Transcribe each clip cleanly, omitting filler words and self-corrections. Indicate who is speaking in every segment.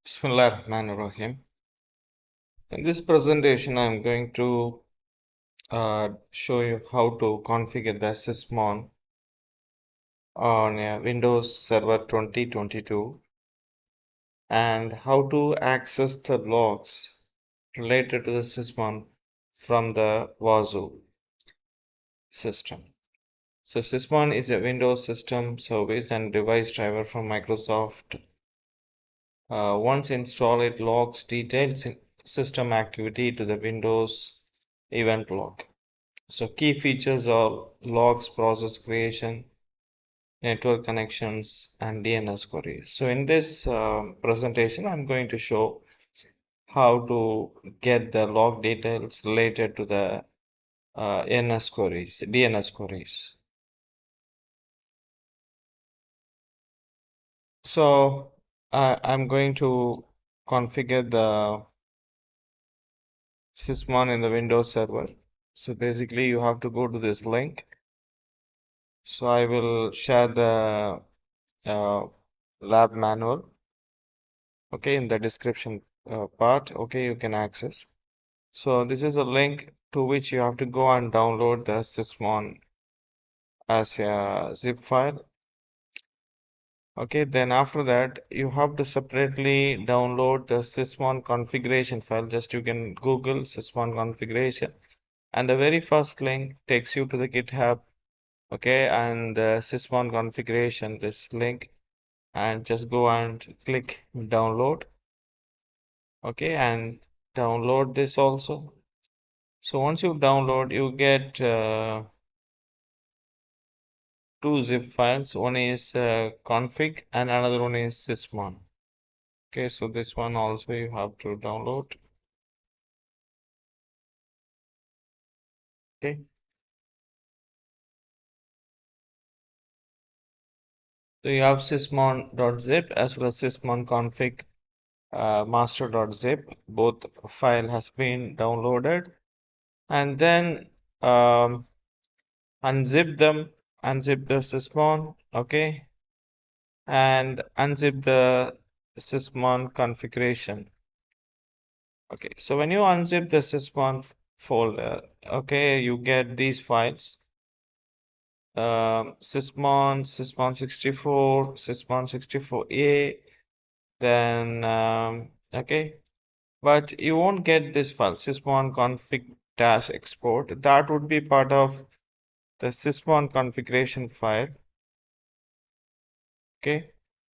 Speaker 1: Bismillahirrahmanirrahim. In this presentation, I'm going to show you how to configure the Sysmon on Windows Server 2022 and how to access the logs related to the Sysmon from the Wazuh system. So Sysmon is a Windows system service and device driver from Microsoft. Once installed, it logs detailed system activity to the Windows event log. So key features are logs, process creation, network connections, and DNS queries. So in this presentation, I'm going to show how to get the log details related to the NS queries, DNS queries. So I'm going to configure the Sysmon in the Windows server. So basically, you have to go to this link. So I will share the uh, lab manual, okay, in the description part, okay, you can access. So this is a link to which you have to go and download the Sysmon as a zip file. Okay, then after that you have to separately download the Sysmon configuration file. Just you can Google Sysmon configuration, and the very first link takes you to the GitHub, okay, and the Sysmon configuration, this link, and just go and click download, okay, and download this also. So once you download, you get two zip files. One is config and another one is sysmon. Okay, so this one also you have to download. Okay, so you have sysmon.zip as well as sysmon config master.zip. Both file has been downloaded, and then unzip them, unzip the sysmon, okay, and unzip the sysmon configuration. Okay, so when you unzip the Sysmon folder, okay, you get these files. Sysmon, Sysmon 64, Sysmon 64A, then okay, but you won't get this file, Sysmon config dash export. That would be part of the Sysmon configuration file. Okay,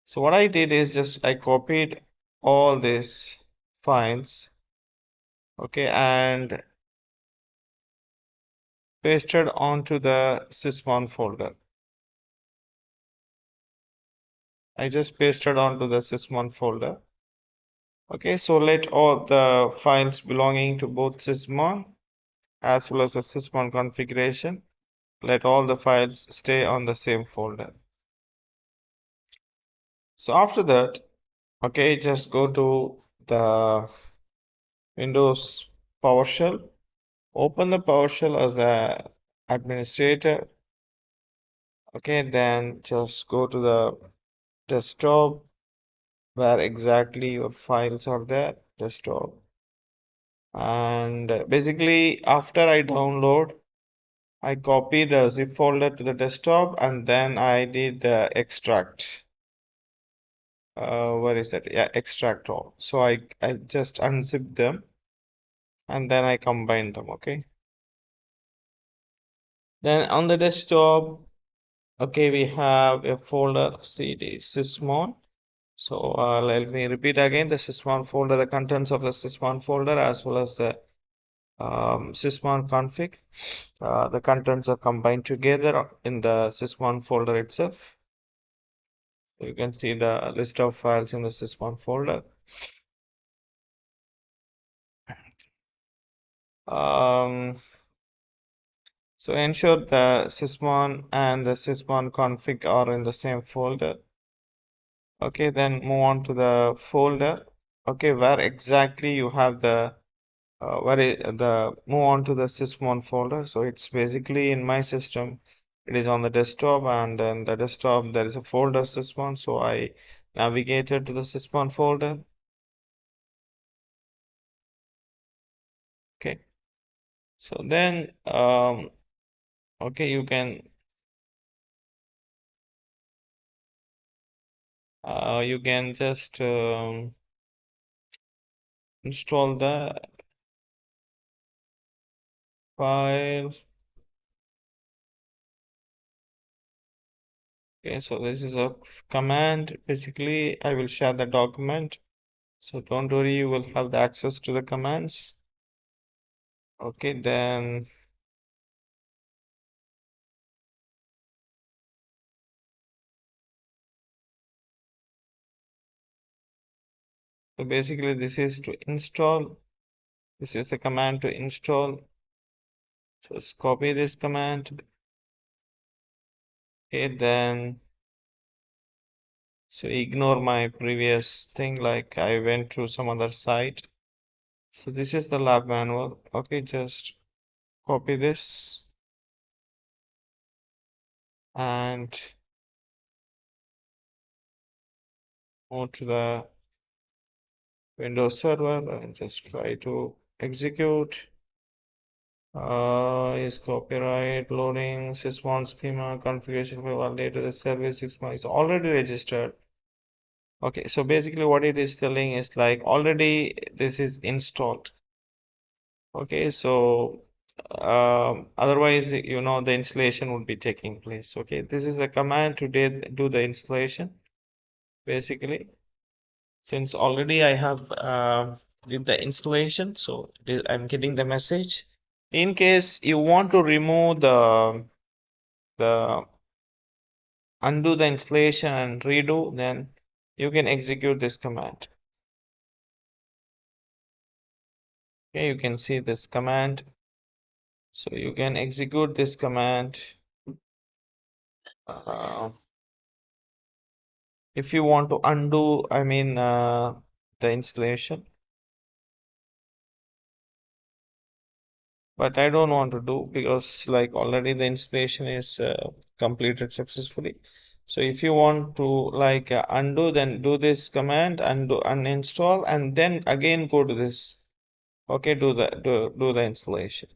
Speaker 1: so what I did is just I copied all these files, okay, and pasted onto the Sysmon folder. I just pasted onto the Sysmon folder. Okay, so let all the files belonging to both Sysmon as well as the Sysmon configuration, let all the files stay on the same folder. So after that, okay, just go to the Windows PowerShell, open the PowerShell as the administrator. Okay, then just go to the desktop where exactly your files are there, desktop. And basically, after I download, I copy the zip folder to the desktop and then I did the extract. Where is that? Yeah, extract all. So I just unzip them and then I combine them. Okay. Then on the desktop, okay, we have a folder CD Sysmon. So let me repeat again the Sysmon folder, the contents of the Sysmon folder as well as the Sysmon config. The contents are combined together in the Sysmon folder itself. You can see the list of files in the Sysmon folder. So ensure the Sysmon and the Sysmon config are in the same folder. Okay, then move on to the folder. Okay, where exactly you have the move on to the Sysmon folder. So it's basically in my system, it is on the desktop, and then the desktop there is a folder Sysmon. So I navigated to the Sysmon folder. So then, okay, you can just install the file. Okay, so this is a command. Basically, I will share the document. So don't worry, you will have the access to the commands. Okay, then so basically this is to install. This is the command to install. So let's copy this command. Okay, then so ignore my previous thing, like I went to some other site. So this is the lab manual. Okay, just copy this and move to the Windows server and just try to execute. Is copyright loading Sysmon schema configuration for validated the service 6 months is already registered. Okay, so basically what it is telling is like already this is installed. Okay, so otherwise the installation would be taking place. Okay, this is a command to do the installation basically. Since already I have did the installation, so I'm getting the message. In case you want to remove the undo the installation and redo, then you can execute this command. Okay, you can see this command. So you can execute this command uh, if you want to undo, the installation. But I don't want to do because like already the installation is completed successfully. So if you want to like undo, then do this command, undo, uninstall, and then again go to this. Okay, do the installation.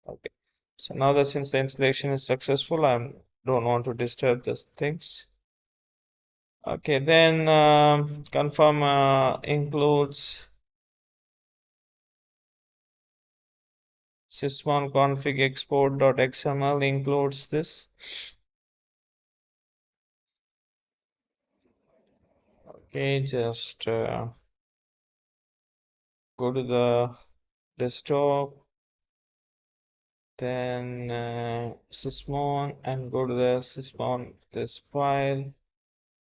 Speaker 1: Okay. So now that since the installation is successful, I don't want to disturb these things. Okay, then confirm includes sysmon config export.xml includes this. Okay, just go to the desktop, then Sysmon, and go to the Sysmon this file,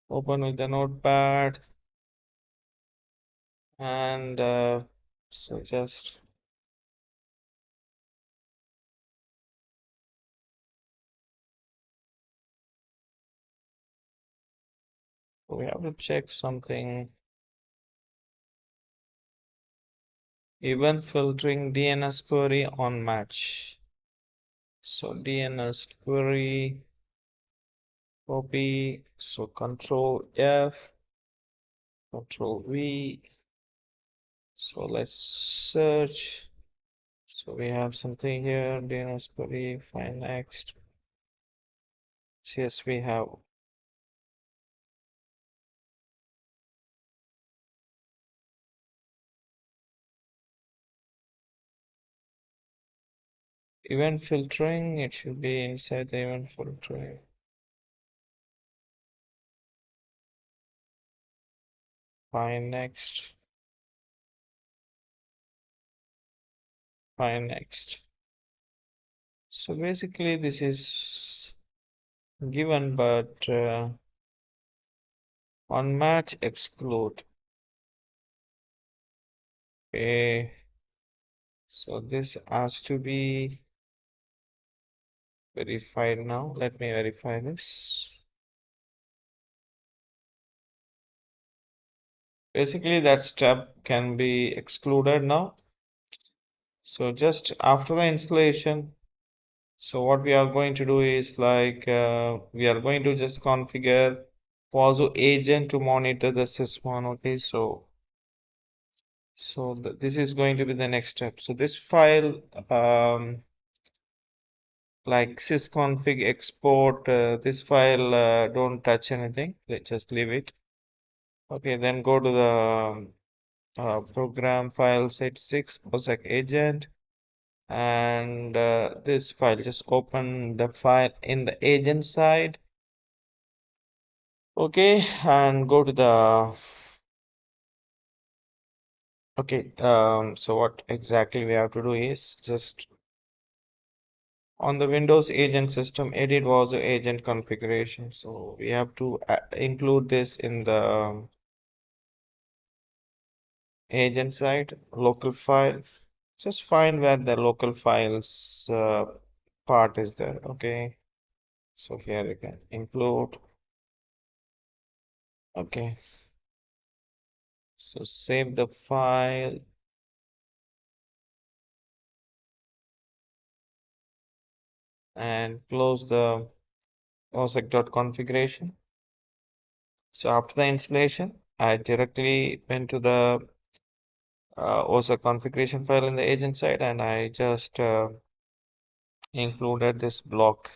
Speaker 1: open with the notepad, and so just we have to check something. Event filtering DNS query on match. So DNS query copy, so Control F, Control V. So let's search. So we have something here, DNS query, find next. Yes, we have. Event filtering, it should be inside the event filtering. Find next. Find next. So basically this is given, but on match exclude. Okay, so this has to be verified now. Let me verify this. Basically that step can be excluded now. So just after the installation, so what we are going to do is like we are going to just configure Wazuh agent to monitor the Sysmon. Okay, so So this is going to be the next step. So this file, like sysconfig export, this file, don't touch anything. Just leave it. Okay, then go to the program file set6 OSEC agent, and this file, just open the file in the agent side. Okay, and go to the okay. So what exactly we have to do is just on the Windows agent system, edit Wazuh agent configuration. So we have to include this in the agent side, local file. Just find where the local files part is there. Okay. So here you can include. Okay. So save the file and close the osec.configuration. So after the installation, I directly went to the OSA configuration file in the agent side, and I just included this block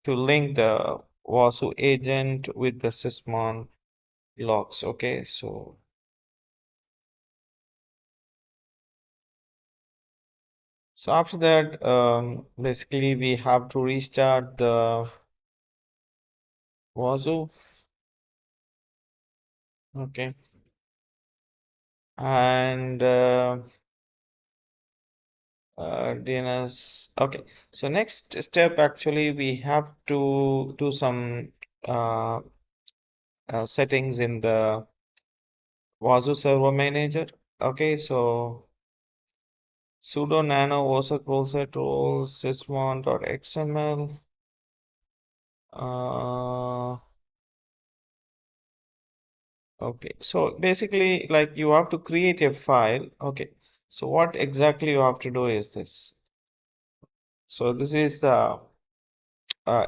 Speaker 1: to link the Wazuh agent with the Sysmon logs. Okay, so after that, basically we have to restart the Wazuh. Okay, and DNS. Okay, so next step, actually we have to do some uh, settings in the Wazuh server manager. Okay, so sudo nano wasaq roles sysmon.xml. Okay, so basically, like, you have to create a file. Okay, so what exactly you have to do is this. So this is the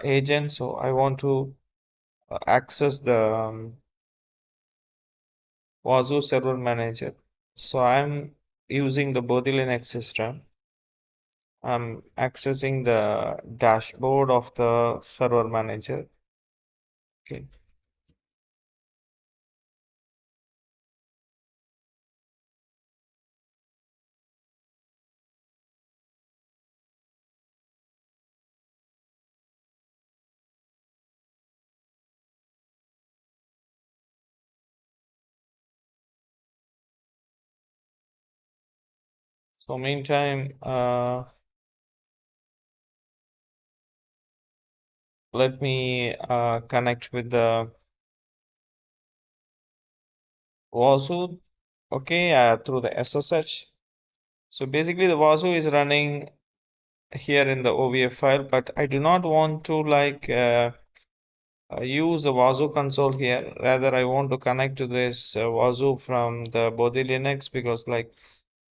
Speaker 1: agent. So I want to access the Wazuh server manager. So I'm using the Bodhi Linux system. I'm accessing the dashboard of the server manager. Okay. So meantime, let me connect with the Wazuh, okay, through the SSH. So basically, the Wazuh is running here in the OVF file, but I do not want to like use the Wazuh console here. Rather, I want to connect to this Wazuh from the Bodhi Linux, because like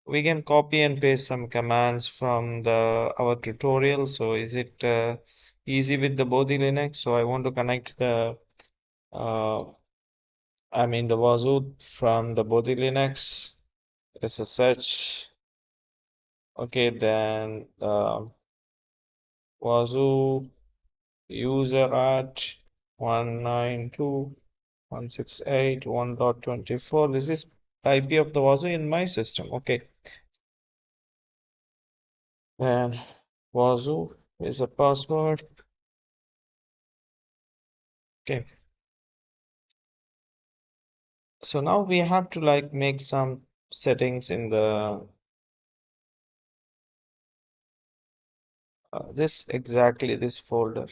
Speaker 1: we can copy and paste some commands from the our tutorial. So is it easy with the Bodhi Linux? So I want to connect the uh, I mean the Wazuh from the Bodhi Linux SSH. Okay, then Wazuh user at 192.168.1.24. This is IP of the Wazuh in my system. Okay, then Wazuh is a password. Okay, so now we have to like make some settings in the this exactly this folder.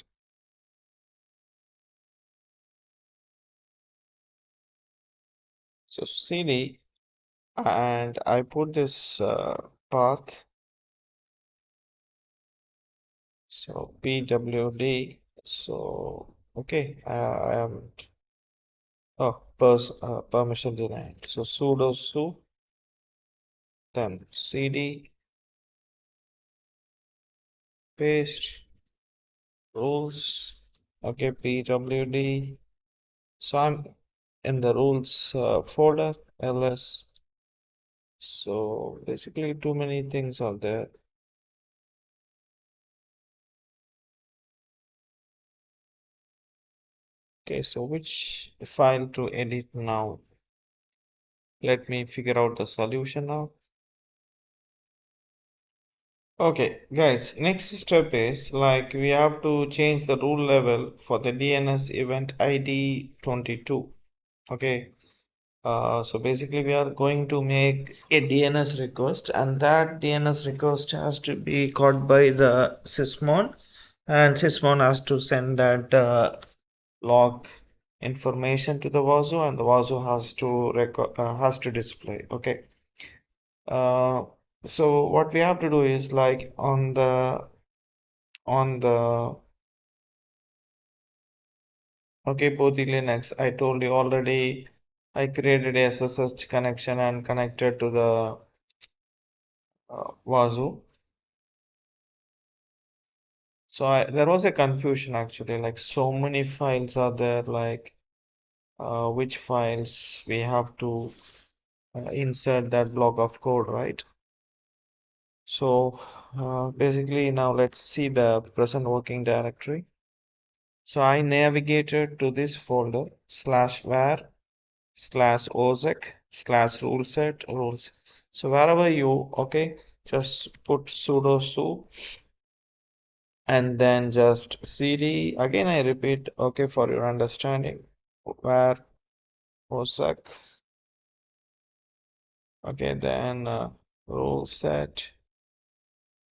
Speaker 1: So cd, and I put this path. So pwd. So okay, I am permission denied. So sudo su, then cd paste rules. Okay, pwd. So I'm in the rules folder, ls. So basically too many things are there. Okay, so which file to edit now? Let me figure out the solution now. Okay, guys, next step is like we have to change the rule level for the DNS event ID 22. Okay, so basically we are going to make a DNS request, and that DNS request has to be caught by the Sysmon, and Sysmon has to send that log information to the Wazuh, and the Wazuh has to display. Okay. Uh, so what we have to do is like on the okay, both the Linux, I told you already, I created a SSH connection and connected to the Wazuh. So there was a confusion actually, like so many files are there, like which files we have to insert that block of code, right? So basically now let's see the present working directory. So I navigated to this folder /var /osec/ruleset rules. So wherever you, okay, just put sudo su and then just cd. Again, I repeat, okay, for your understanding, where osec, okay, then rule set,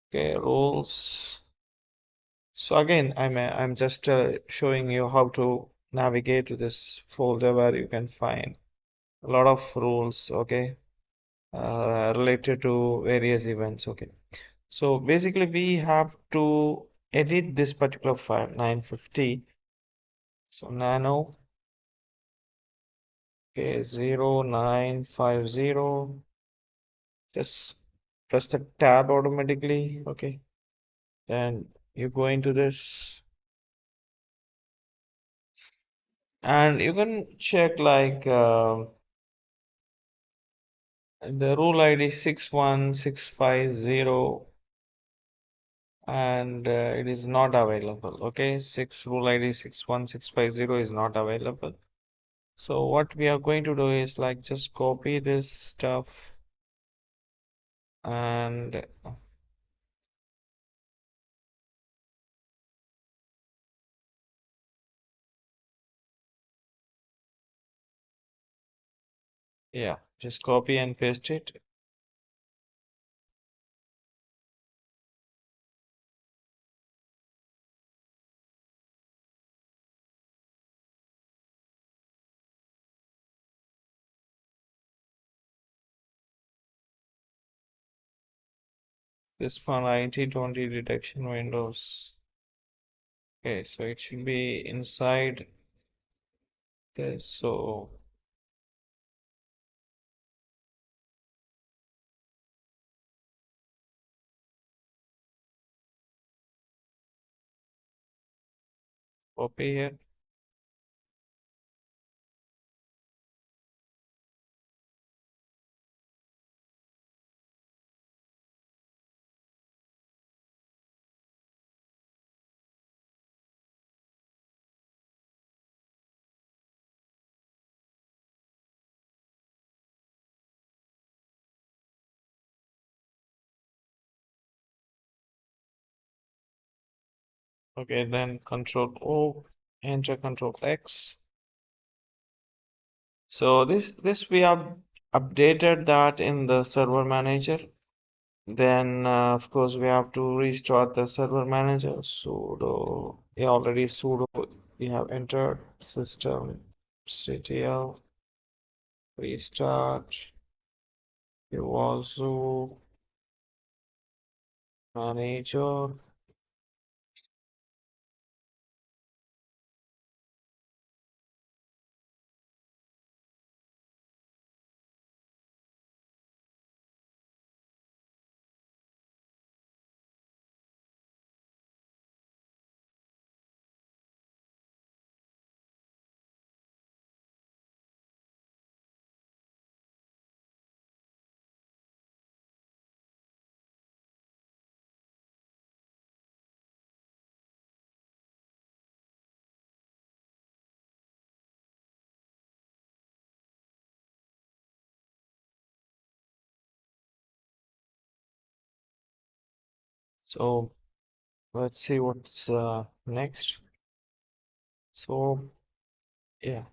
Speaker 1: okay, rules. So again, I'm just showing you how to navigate to this folder where you can find a lot of rules, okay, related to various events, okay. So basically, we have to edit this particular file 950. So nano, okay, 0950. Just press the tab automatically, okay. Then you go into this, and you can check like the rule ID 61650, and it is not available. Okay, 6 rule ID 61650 is not available. So what we are going to do is like just copy this stuff and yeah, just copy and paste it. This one IT20 detection windows. Okay, so it should be inside this. So copy here. Okay, then Control O, enter Control X. So this we have updated that in the server manager. Then of course we have to restart the server manager. Sudo, yeah, already sudo we have entered system ctl restart Wazuh manager. So let's see what's next. So yeah,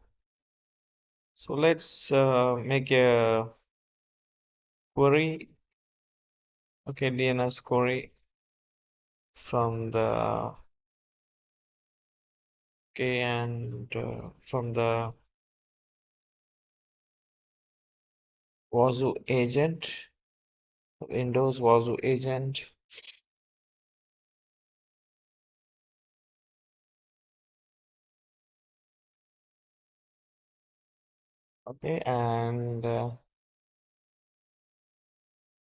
Speaker 1: so let's make a query. Okay, DNS query from the okay and from the Wazuh agent, Windows Wazuh agent. Okay, and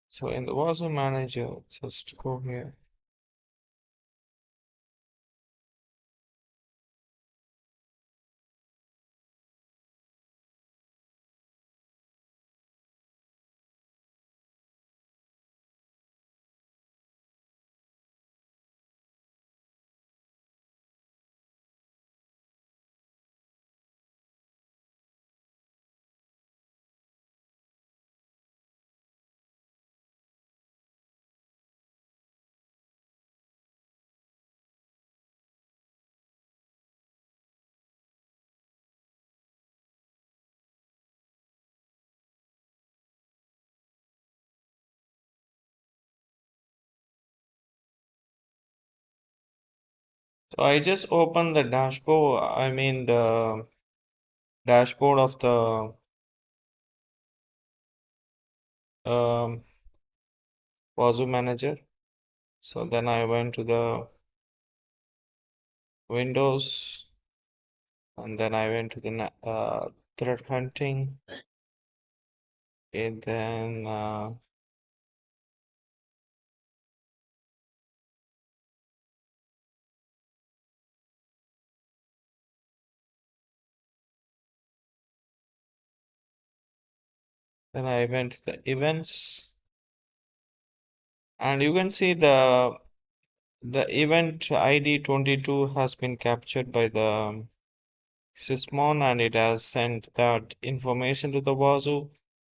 Speaker 1: so in the Wazuh manager, just go here. So I just opened the dashboard, I mean the dashboard of the um, Wazuh manager. So then I went to the Windows and then I went to the threat hunting and then I went to the events and you can see the event ID 22 has been captured by the Sysmon and it has sent that information to the Wazuh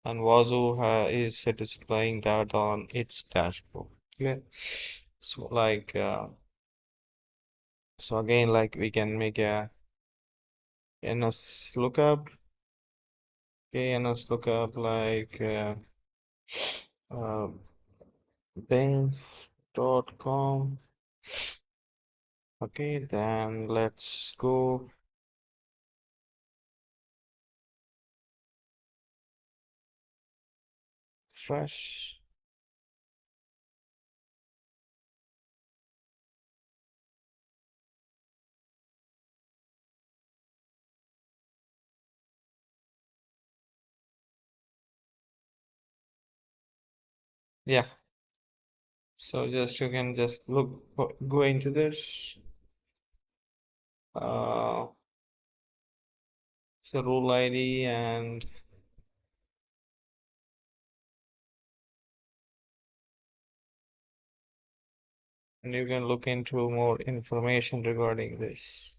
Speaker 1: and Wazuh is displaying that on its dashboard. Clear? So like so again like we can make a NS lookup. Okay, NS lookup like uh, bing.com. Okay, then let's go fresh. Yeah, so just you can just go into this. So rule ID and you can look into more information regarding this.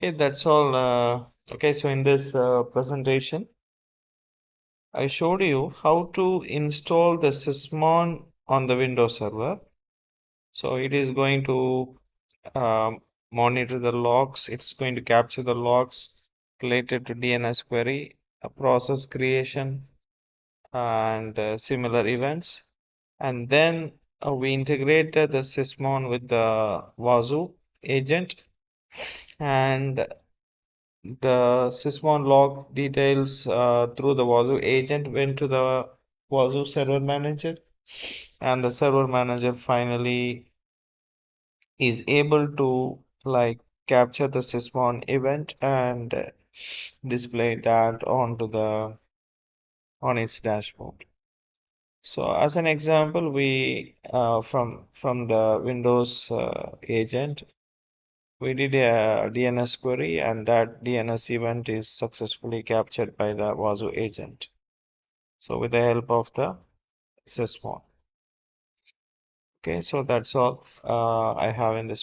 Speaker 1: Okay, that's all. Okay, so in this presentation, I showed you how to install the Sysmon on the Windows server. So it is going to monitor the logs. It's going to capture the logs related to DNS query, process creation, and similar events. And then we integrated the Sysmon with the Wazuh agent, and the Sysmon log details through the Wazuh agent went to the Wazuh server manager, and the server manager finally is able to like capture the Sysmon event and display that onto the on its dashboard. So as an example, we from the Windows agent, we did a DNS query, and that DNS event is successfully captured by the Wazuh agent. So with the help of the Sysmon. Okay, so that's all I have in this